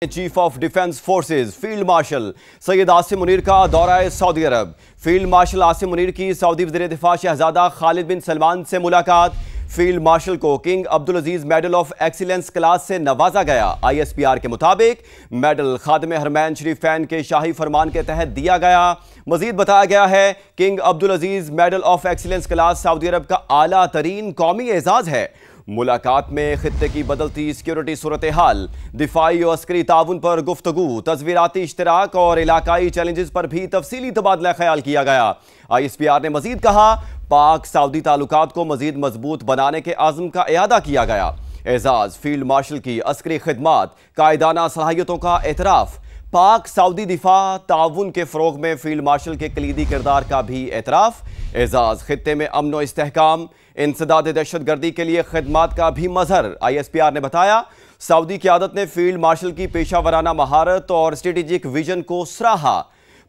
Chief of defence forces field marshal Syed Asim Munir का दौरा Saudi अरब। Field marshal Asim Munir की सऊदी वज़ीर दिफा शहजादा खालिद बिन सलमान से मुलाकात। फील्ड मार्शल को king Abdul Aziz medal of excellence class से नवाजा गया। ISPR के मुताबिक मेडल खादिम हरमैन शरीफैन के शाही फरमान के तहत दिया गया। मजीद बताया गया है King Abdul Aziz medal of excellence class Saudi Arab का आला तरीन कौमी एजाज है। मुलाकात में खित्ते की बदलती सिक्योरिटी सूरत हाल, दिफाई और अस्करी ताउन पर गुफ्तगू, तस्वीराती इश्तराक और इलाकाई चैलेंजेस पर भी तफसीली तबादला ख्याल किया गया। ISPR ने मजीद कहा पाक सऊदी ताल्लुकात को मजीद मजबूत बनाने के आज़म का इयादा किया गया। एजाज फील्ड मार्शल की अस्करी खिदमात, कायदाना सलाहियतों का एतराफ़, पाक सऊदी दिफा ताउन के फ़रोग में फील्ड मार्शल के कलीदी किरदार का भी एतराफ़। एजाज खित्ते में अमन व इस्तेहकाम, इंसदाद दहशत गर्दी के लिए खिदमात का भी मजहर। ISPR ने बताया सऊदी क़यादत ने फील्ड मार्शल की पेशा वराना महारत और स्ट्रेटेजिक विजन को सराहा।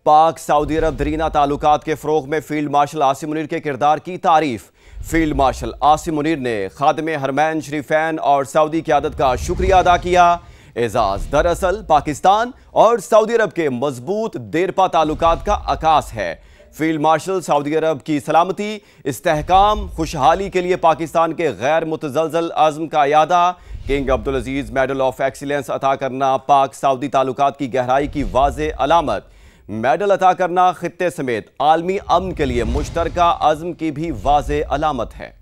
पाक सऊदी अरब दरीना ताल्लुकात के फ़रोग में फील्ड मार्शल आसिम मुनीर के किरदार की तारीफ। फील्ड मार्शल आसिम मुनीर ने खादिम हरमैन शरीफैन और सऊदी क़यादत का शुक्रिया अदा किया। एजाज दरअसल पाकिस्तान और सऊदी अरब के मजबूत देरपा ताल्लुकात का अकास है। फील्ड मार्शल सऊदी अरब की सलामती, इस्तेहकाम, खुशहाली के लिए पाकिस्तान के गैर मुतज़लज़ल आज़म का इयादा। King Abdul Aziz medal of excellence अता करना पाक सऊदी ताल्लुकात की गहराई की वाज़े अलामत। मेडल अता करना खित्ते समेत आलमी अमन के लिए मुश्तरका आज़म की भी वाज़े अलामत है।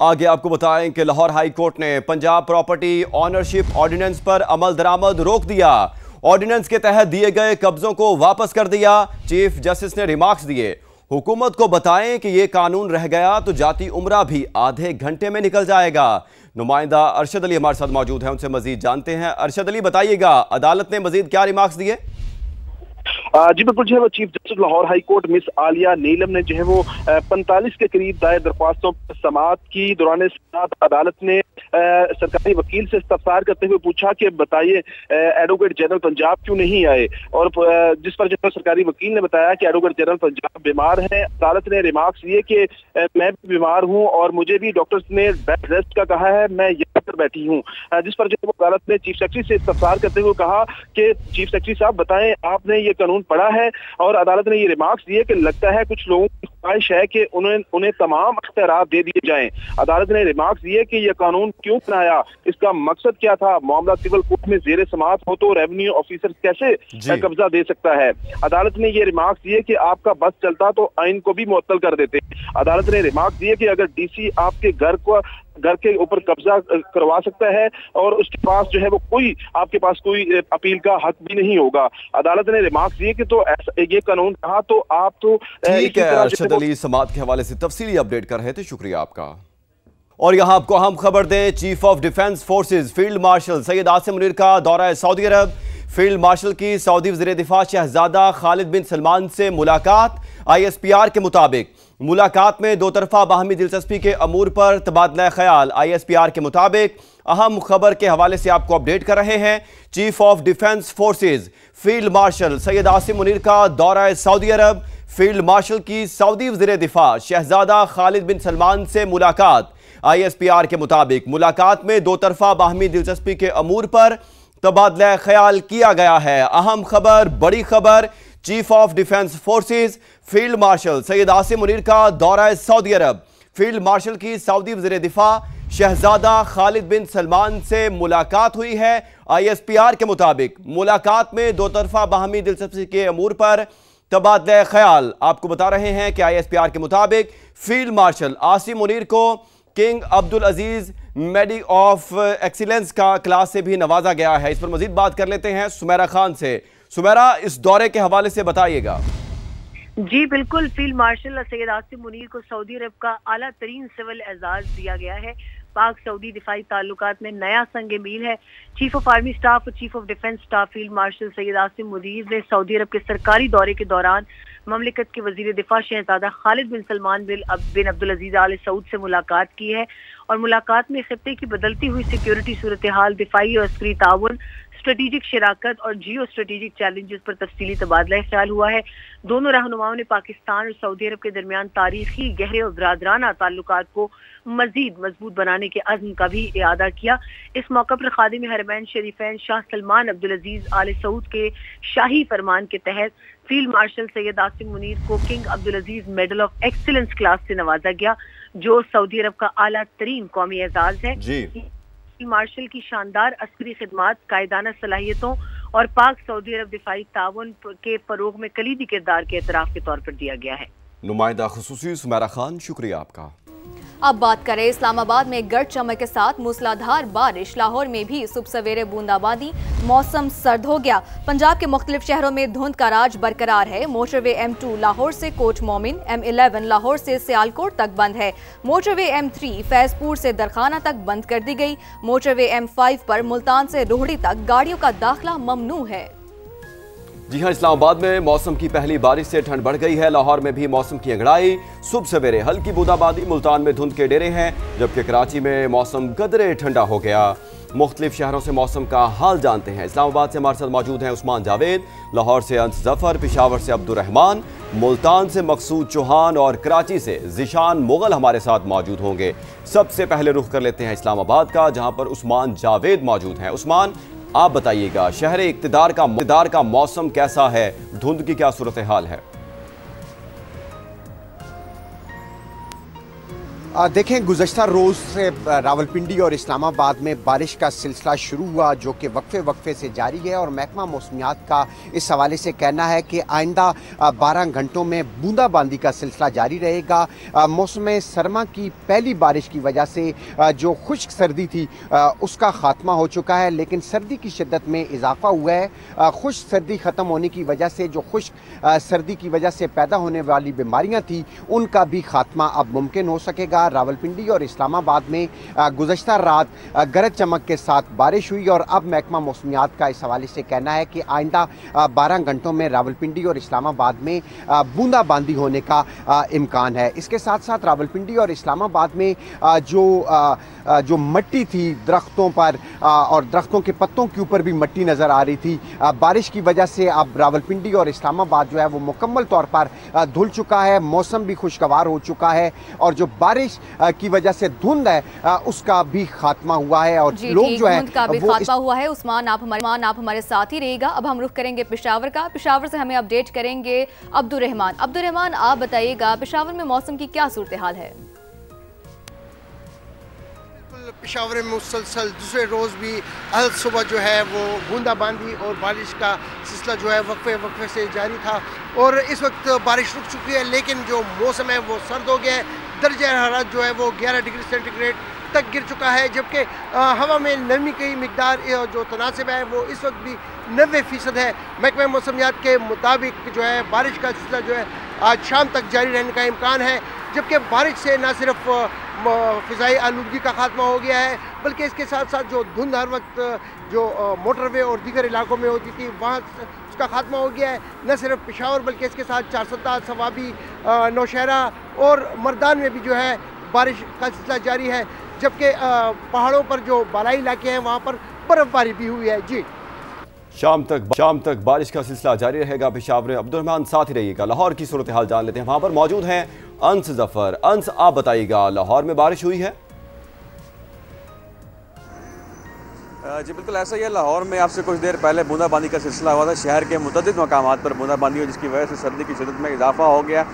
आगे आपको बताएं कि लाहौर हाई कोर्ट ने पंजाब प्रॉपर्टी ऑनरशिप ऑर्डिनेंस पर अमल दरामद रोक दिया। ऑर्डिनेंस के तहत दिए गए कब्जों को वापस कर दिया। चीफ जस्टिस ने रिमार्क्स दिए, हुकूमत को बताएं कि यह कानून रह गया तो जाती उम्रा भी आधे घंटे में निकल जाएगा। नुमाइंदा अरशद अली हमारे साथ मौजूद हैं, उनसे मजीद जानते हैं। अरशद अली, बताइएगा अदालत ने मजीद क्या रिमार्क्स दिए? जी बिल्कुल, जो है वो chief justice Lahore high court miss Aliya Neelam ने जो है वो 45 के करीब दायर दरख्वास्तों पर समाअत की। दौरान समाअत अदालत ने सरकारी वकील से इस्तफसार करते हुए पूछा कि बताइए एडवोकेट जनरल पंजाब क्यों नहीं आए, और जिस पर जो है सरकारी वकील ने बताया कि एडवोकेट जनरल पंजाब बीमार है। अदालत ने रिमार्क्स दिए कि मैं भी बीमार हूँ और मुझे भी डॉक्टर्स ने बेड रेस्ट का कहा है, मैं यहाँ पर बैठी हूँ। जिस पर जो है वो अदालत ने चीफ सेक्रेटरी से इस्तफसार करते हुए कहा कि चीफ सेक्रेटरी साहब बताएं आपने ये कानून पढ़ा है, और अदालत ने ये रिमार्क्स दिए कि लगता है कुछ लोगों की ख्वाहिश है कि उन्हें तमाम अख्तियारात दे दिए जाएं। अदालत ने रिमार्क्स दिए कि यह कानून क्यों बनाया, इसका मकसद क्या था, मामला सिविल कोर्ट में जेर समाअत हो तो रेवेन्यू ऑफिसर कैसे कब्जा दे सकता है। अदालत ने ये रिमार्क्स दिए कि आपका बस चलता तो आइन को भी मुअत्तल कर देते। अदालत ने रिमार्क्स दिए कि अगर DC आपके घर के ऊपर कब्जा करवा सकता है और उसके पास जो है वो आपके पास कोई अपील का हक भी नहीं होगा। अदालत ने रिमार्क्स दिए कि तो ये कानून कहा तो आप तो ठीक है। अरशद अली समाअत के हवाले से तफसीली अपडेट कर रहे थे, शुक्रिया आपका। और यहां आपको अहम खबर दें, chief of defence forces field marshal Syed Asim Munir का दौरा सऊदी अरब। फील्ड मार्शल की सऊदी वज़ीर दिफा शहजादा खालिद बिन सलमान से मुलाकात। ISPR के मुताबिक मुलाकात में दो तरफा बाहमी दिलचस्पी के अमूर पर तबादला ख्याल। ISPR के मुताबिक अहम खबर के हवाले से आपको अपडेट कर रहे हैं। Chief of defence forces field marshal Syed Asim Munir का दौरा सऊदी अरब। फील्ड मार्शल की सऊदी वज़ीर दिफा शहजादा खालिद बिन सलमान से मुलाकात। ISPR के मुताबिक मुलाकात में दो तरफा बाहमी दिलचस्पी के अमूर पर तबादला ख्याल किया गया है। अहम खबर, बड़ी खबर, chief of defence forces field marshal Syed Asim Munir का दौरा सऊदी अरब। फील्ड मार्शल की सऊदी वज़ीर दिफा शहजादा खालिद बिन सलमान से मुलाकात हुई है। ISPR के मुताबिक मुलाकात में दो तरफा बाहमी दिलचस्पी के अमूर पर तबादला ख्याल। आपको बता रहे हैं कि ISPR के मुताबिक फील्ड मार्शल आसिम मुनीर को king Abdul Aziz medal of excellence का क्लास से भी नवाजा गया है। इस पर मजीद बात कर लेते हैं सुमेरा खान से। सुमेरा, इस दौरे के हवाले से बताइएगा। जी बिल्कुल, फील्ड मार्शल सैयद आसिम मुनीर को सऊदी अरब का आला तरीन सिविल एजाज दिया गया है। पाक सऊदी दिफाई ताल्लुकात में नया संग मील है। चीफ ऑफ आर्मी स्टाफ और chief of defence staff field marshal Syed Asim Munir ने सऊदी अरब के सरकारी दौरे के दौरान ममलिकत के वजीर दिफा शहजादा खालिद बिन सलमान बिन अब्दुल अजीज आल सऊद से मुलाकात की है। और मुलाकात में खित्ते की बदलती हुई सिक्योरिटी सूरत हाल, दिफाई और अस्करी ताउन, स्ट्रेटेजिक शराकत और जियो स्ट्रेटेजिक चैलेंजेस पर तफसीली तबादला ख्याल हुआ है। दोनों रहनुमाओं ने पाकिस्तान और सऊदी अरब के दरमियान तारीखी गहरे और बरादराना ताल्लुकात को मजीद मजबूत बनाने के अज़्म का भी इआदा किया। इस मौका पर खादिम हरमैन शरीफैन शाह सलमान अब्दुल अजीज आले सऊद के शाही फरमान के तहत फील्ड मार्शल सैयद आसिम मुनीर को king Abdul Aziz medal of excellence class से नवाजा गया, जो सऊदी अरब का आला तरीन कौमी एजाज है। फील्ड मार्शल की शानदार अस्करी खिदमात, कायदाना सलाहियतों और पाक सऊदी अरब दिफाई ताउन के फरोग में कलीदी किरदार के एतराफ के तौर पर दिया गया है। नुमाइंदा खुसूसी सुमेरा खान, शुक्रिया आपका। अब बात करें इस्लामाबाद में गर्द चमक के साथ मूसलाधार बारिश, लाहौर में भी सुबह सवेरे बूंदाबांदी, मौसम सर्द हो गया। पंजाब के मुख्तलिफ शहरों में धुंध का राज बरकरार है। मोटरवे M2 लाहौर से कोट मोमिन, M11 लाहौर से सियालकोट तक बंद है। मोटरवे M3 फैजपुर से दरखाना तक बंद कर दी गई। मोटरवे M5 पर मुल्तान से रोहड़ी तक गाड़ियों का दाखिला ममनू है। जी हां, इस्लामाबाद में मौसम की पहली बारिश से ठंड बढ़ गई है। लाहौर में भी मौसम की अंगड़ाई, सुबह सवेरे हल्की बूंदाबांदी, मुल्तान में धुंध के डेरे हैं, जबकि कराची में मौसम कदरे ठंडा हो गया। मुख्तलिफ शहरों से मौसम का हाल जानते हैं। इस्लामाबाद से हमारे साथ मौजूद हैं उस्मान जावेद, लाहौर से अंस जफर, पेशावर से अब्दुर्रहमान, मुल्तान से मकसूद चौहान और कराची से जिशान मुगल हमारे साथ मौजूद होंगे। सबसे पहले रुख कर लेते हैं इस्लामाबाद का, जहां पर उस्मान जावेद मौजूद हैं। उस्मान, आप बताइएगा, शहर इक़्तिदार का मौसम कैसा है, धुंध की क्या सूरत हाल है? देखें, गुज़श्ता रोज़ से रावलपिंडी और इस्लामाबाद में बारिश का सिलसिला शुरू हुआ, जो कि वक्फे से जारी है। और महकमा मौसमियात का इस हवाले से कहना है कि आइंदा 12 घंटों में बूंदाबांदी का सिलसिला जारी रहेगा। मौसम सरमा की पहली बारिश की वजह से जो खुश्क सर्दी थी उसका ख़ात्मा हो चुका है, लेकिन सर्दी की शिद्दत में इजाफा हुआ है। खुश्क सर्दी ख़त्म होने की वजह से जो खुश्क सर्दी की वजह से पैदा होने वाली बीमारियाँ थी, उनका भी ख़ात्मा अब मुमकिन हो सकेगा। रावलपिंडी और इस्लामाबाद में गुज़श्ता रात गरज चमक के साथ बारिश हुई और अब महकमा मौसमियात का इस हवाले से कहना है कि आइंदा 12 घंटों में रावलपिंडी और इस्लामाबाद में बूंदाबांदी होने का इम्कान है। इसके साथ साथ रावलपिंडी और इस्लामाबाद में जो मिट्टी थी दरख्तों पर और दरख्तों के पत्तों के ऊपर भी मिट्टी नज़र आ रही थी, बारिश की वजह से अब रावलपिंडी और इस्लामाबाद जो है वो मुकम्मल तौर पर धुल चुका है। मौसम भी खुशगवार हो चुका है और जो बारिश की वजह से धुंध है उसका भी खात्मा हुआ है और लोग जो है का भी खात्मा हुआ है। उस्मान, आप हमारे साथ ही रहेगा। अब हम रुख करेंगे पेशावर का। पेशावर से हमें अपडेट करेंगे अब्दुर्रहमान। अब्दुर्रहमान, आप बताइएगा, पेशावर में मौसम की क्या सूरत हाल है? पेशावर में मुसलसल दूसरे रोज़ भी हल सुबह जो है वो बूंदाबांदी और बारिश का सिलसिला जो है वक्फे से जारी था और इस वक्त बारिश रुक चुकी है, लेकिन जो मौसम है वो सर्द हो गया है। दर्जा हरारत जो है वो 11 डिग्री सेंटीग्रेड तक गिर चुका है, जबकि हवा में नमी की मिकदार जो तनासिब है वो इस वक्त भी 90% है। महकमा मौसमियात के मुताबिक जो है बारिश का सिलसिला जो है आज शाम तक जारी रहने का इम्कान है, जबकि बारिश से न सिर्फ फ़िज़ाई आलूदगी का खात्मा हो गया है, बल्कि इसके साथ साथ जो धुंध हर वक्त जो मोटरवे और दीगर इलाकों में होती थी वहाँ उसका खात्मा हो गया है। न सिर्फ पेशावर बल्कि इसके साथ चारसदा, सवाबी, नौशहरा और मर्दान में भी जो है बारिश का सिलसिला जारी है, जबकि पहाड़ों पर जो बालाई इलाके हैं वहाँ पर बर्फ़बारी भी हुई है। जी, शाम तक बारिश का सिलसिला जारी रहेगा। पेशावर, अब्दुर्रहमान साथ ही रहिएगा। लाहौर की सूरत हाल जान लेते हैं, वहाँ पर मौजूद हैं अंस जफर। अंस, आप बताइएगा, लाहौर में बारिश हुई है? जी बिल्कुल ऐसा ही है। लाहौर में आपसे कुछ देर पहले बूंदाबांदी का सिलसिला हुआ था। शहर के मुतअद्दिद मकामात पर बूंदाबांदी हुई, जिसकी वजह से सर्दी की शिद्दत में इजाफा हो गया।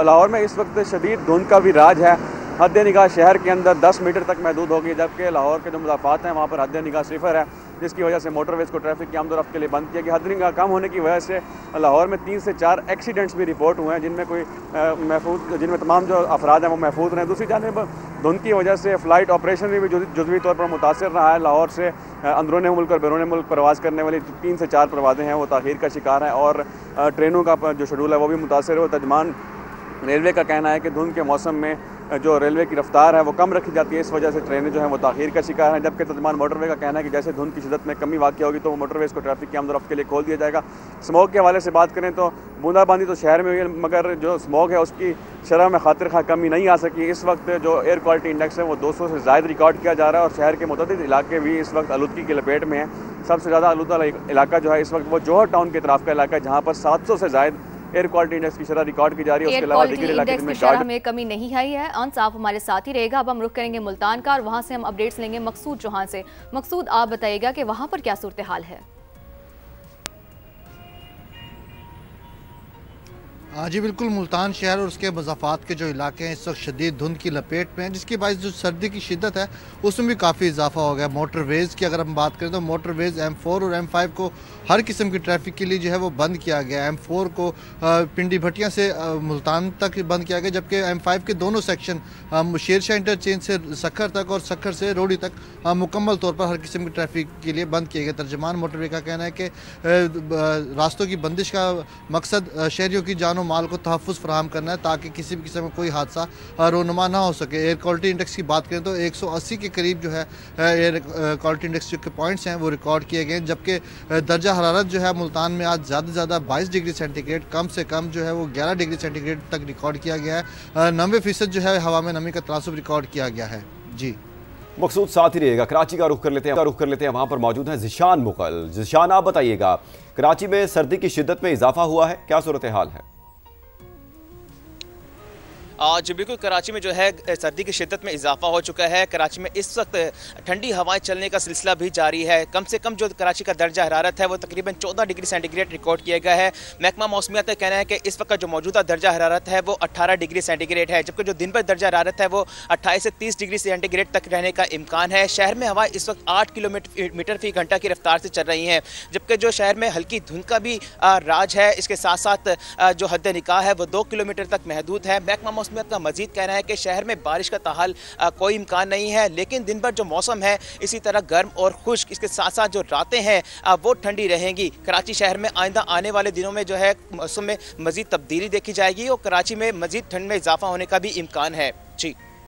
लाहौर में इस वक्त शदीद धुंध का भी राज है। हद निगाह शहर के अंदर 10 मीटर तक महदूद होगी, जबकि लाहौर के जो मदाफ़ात हैं वहाँ पर हद निगाह 0 है, जिसकी वजह से मोटरवेज़ को ट्रैफिक की आमद-ओ-रफ्त के लिए बंद किया गया। हद निगाह कम होने की वजह से लाहौर में 3 से 4 एक्सीडेंट्स भी रिपोर्ट हुए हैं, जिनमें तमाम जो अफराद हैं वो महफूज रहे। दूसरी जानिब धुंध की वजह से फ़्लाइट ऑपरेशन भी जुज़वी तौर पर मुतासर रहा है। लाहौर से अंदरूनी मुल्क और बैरून मुल्क प्रवास करने वाली 3 से 4 परवाज़ें हैं वो ताख़ीर का शिकार हैं और ट्रेनों का जो शेड्यूल है वो भी मुतासर है। तर्जमान रेलवे का कहना है कि धुंध के मौसम में जो रेलवे की रफ्तार है वो कम रखी जाती है, इस वजह से ट्रेनें जो हैं वो ताख़ीर का शिकार हैं। जबकि तर्जुमान मोटरवे का कहना है कि जैसे धुंध की शिद्दत में कमी वाक़ होगी तो मोटरवेज को ट्रैफिक की आमद-ओ-रफ़्त के लिए खोल दिया जाएगा। स्मॉग के हवाले से बात करें तो बूंदाबांदी तो शहर में हुई है, मगर जो स्मॉग है उसकी शरह में खातिर खा कमी नहीं आ सकी। इस वक्त जो एयर क्वालिटी इंडेक्स है वो 200 से ज़ायद रिकॉर्ड किया जा रहा है और शहर के मुतअद्दिद इलाके भी इस वक्त आलूदगी की लपेट में हैं। सबसे ज़्यादा आलूदा इलाका जो है इस वक्त वो जौहर टाउन के तरफ का इलाका है, जहाँ पर 700 से ज़ायद एयर क्वालिटी इंडेक्स की शरह रिकॉर्ड की जा रही है। उसके अलावा दिगर इलाके में शरह में कमी नहीं आई है। अंश आप हमारे साथ ही रहेगा। अब हम रुख करेंगे मुल्तान का और वहां से हम अपडेट्स लेंगे मकसूद चौहान से। मकसूद, आप बताइएगा कि वहां पर क्या सूरत हाल है? जी बिल्कुल, मुल्तान शहर और उसके मज़ाफ़ात के जो इलाके हैं इस वक्त शदीद धुंध की लपेट में हैं, जिसकी बाइस जो सर्दी की शिद्दत है उसमें भी काफ़ी इजाफा हो गया। मोटरवेज़ की अगर हम बात करें तो मोटरवेज़ M4 और M5 को हर किस्म की ट्रैफिक के लिए जो है वो बंद किया गया। M4 को पिंडी भटिया से मुल्तान तक बंद किया गया, जबकि M5 के दोनों सेक्शन शेरशाह इंटरचेंज से सखर तक और सखर से रोडी तक मुकम्मल तौर पर हर किस्म की ट्रैफिक के लिए बंद किए गए। तर्जमान मोटरवे का कहना है कि रास्तों की बंदिश का मकसद शहरियों की जान माल को तहफ़्फ़ुज़ फराहम करना है ताकि किसी भी किस्म का कोई हादसा रोनुमा ना हो सके। एयर क्वालिटी इंडेक्स की बात करें तो 180 के करीब जो है एयर क्वालिटी इंडेक्स के पॉइंट्स हैं वो रिकॉर्ड किए गए, जबकि दर्जा हरारत जो है मुल्तान में आज ज़्यादा से ज़्यादा 22 डिग्री सेंटीग्रेड, कम से कम जो है वो 11 डिग्री सेंटीग्रेड तक रिकॉर्ड किया गया है। 90% जो है हवा में नमी का तनासुब रिकॉर्ड किया गया है। जी मकसूद साथ ही रहेगा। कराची का रुख कर लेते हैं, वहाँ पर मौजूद है ज़िशान मुग़ल। ज़िशान, आप बताइएगा कराची में सर्दी की शिद्दत में इजाफा हुआ है, क्या सूरत हाल है? जी बिल्कुल, कराची में जो है सर्दी की शिद्दत में इजाफा हो चुका है। कराची में इस वक्त ठंडी हवाएं चलने का सिलसिला भी जारी है। कम से कम जो कराची का दर्जा हरारत है वो तकरीबन 14 डिग्री सेंटीग्रेड रिकॉर्ड किया गया है। महकमा मौसमियात का कहना है कि इस वक्त जो मौजूदा दर्जा हरारत है वो 18 डिग्री सेंटीग्रेड है, जबकि जो दिन भर दर्जा हरारत है वो 28 से 30 डिग्री सेंटीग्रेड तक रहने का इम्कान है। शहर में हवा इस वक्त 8 किलोमीटर फी घंटा की रफ्तार से चल रही हैं, जबकि जो शहर में हल्की धुंध का भी राज है। इसके साथ साथ जो हद निकाह है वो 2 किलोमीटर तक महदूद है। महकमा मौसमियात का मजीद कहना है कि शहर में बारिश का ताहाल कोई इम्कान नहीं है, लेकिन दिन भर जो मौसम है इसी तरह गर्म और खुश्क, इसके साथ साथ जो रातें हैं वो ठंडी रहेंगी। कराची शहर में आइंदा आने वाले दिनों में जो है मौसम में मजीद तब्दीली देखी जाएगी और कराची में मजीद ठंड में इजाफा होने का भी इम्कान है। जी।